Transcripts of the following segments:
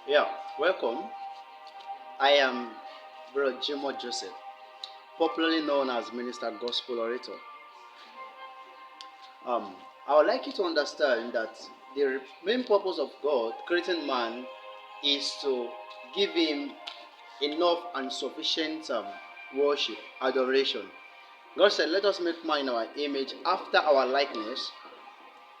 Yeah, welcome. I am Brother Jimo Joseph, popularly known as Minister Gospel Orator. I would like you to understand that the main purpose of God creating man is to give him enough and sufficient worship, adoration. God said, "Let us make man in our image after our likeness."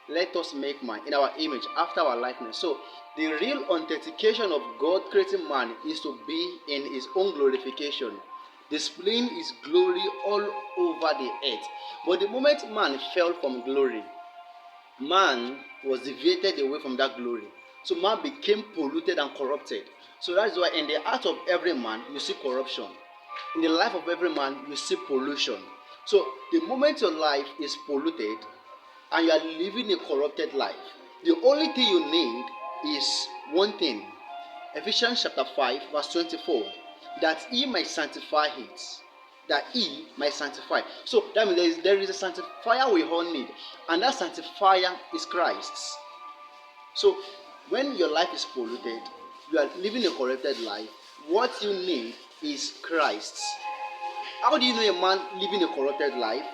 Let us make man in our image after our likeness. So, the real authentication of God creating man is to be in his own glorification, displaying his glory all over the earth. But the moment man fell from glory, man was deviated away from that glory. So man became polluted and corrupted. So that's why in the heart of every man you see corruption. In the life of every man you see pollution. So the moment your life is polluted and you are living a corrupted life, the only thing you need is one thing. Ephesians chapter 5 verse 24, that he might sanctify it, that he might sanctify. So that means there is a sanctifier we all need, and that sanctifier is Christ. So when your life is polluted, you are living a corrupted life, what you need is Christ. How do you know a man living a corrupted life?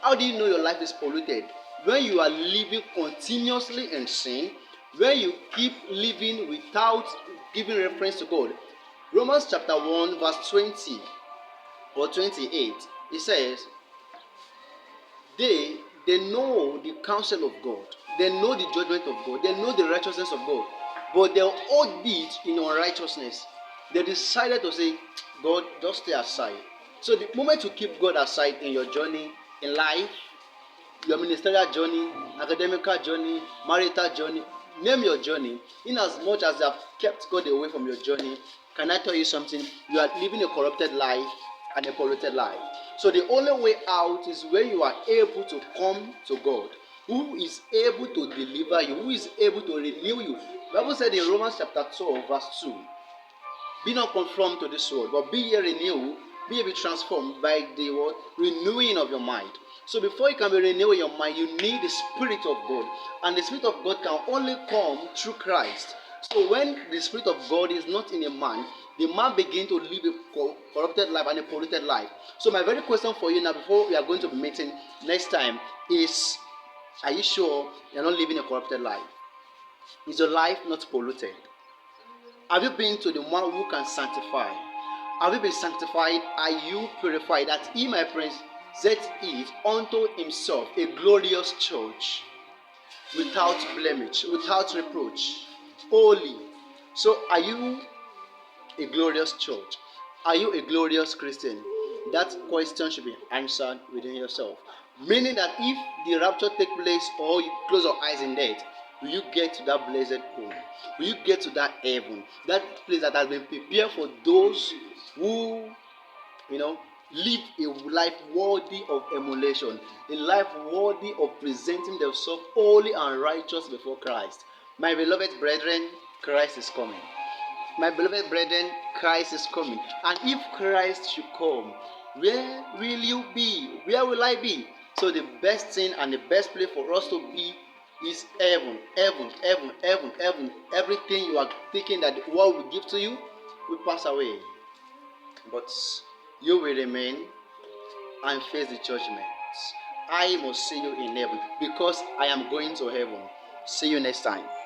How do you know your life is polluted? When you are living continuously in sin, when you keep living without giving reference to God. Romans chapter 1 verse 20 or 28, it says, they know the counsel of God, they know the judgment of God, they know the righteousness of God, but they hold it in unrighteousness. They decided to say, God, just stay aside. So the moment you keep God aside in your journey in life, your ministerial journey, academical journey, marital journey, name your journey, in as much as you have kept God away from your journey, can I tell you something? You are living a corrupted life and a polluted life. So the only way out is when you are able to come to God, who is able to deliver you, who is able to renew you. The Bible said in Romans chapter 12 verse 2, be not conformed to this world, but be ye renewed, be ye transformed by the what? Renewing of your mind. So before you can be renewing your mind, you need the Spirit of God. And the Spirit of God can only come through Christ. So when the Spirit of God is not in a man, the man begins to live a corrupted life and a polluted life. So my very question for you now, before we are going to be meeting next time, is, are you sure you're not living a corrupted life? Is your life not polluted? Have you been to the one who can sanctify? Have you been sanctified? Are you purified, that he might present it unto himself a glorious church, without blemish, without reproach, holy? So are you a glorious church? Are you a glorious Christian? That question should be answered within yourself. Meaning that if the rapture takes place or you close your eyes in death, will you get to that blessed home? Will you get to that heaven? That place that has been prepared for those who, live a life worthy of emulation, a life worthy of presenting themselves holy and righteous before Christ. My beloved brethren, Christ is coming. My beloved brethren, Christ is coming. And if Christ should come, where will you be? Where will I be? So the best thing and the best place for us to be is heaven, heaven, heaven, heaven, heaven. Everything you are thinking that the world will give to you will pass away. But you will remain and face the judgment. I must see you in heaven because I am going to heaven. See you next time.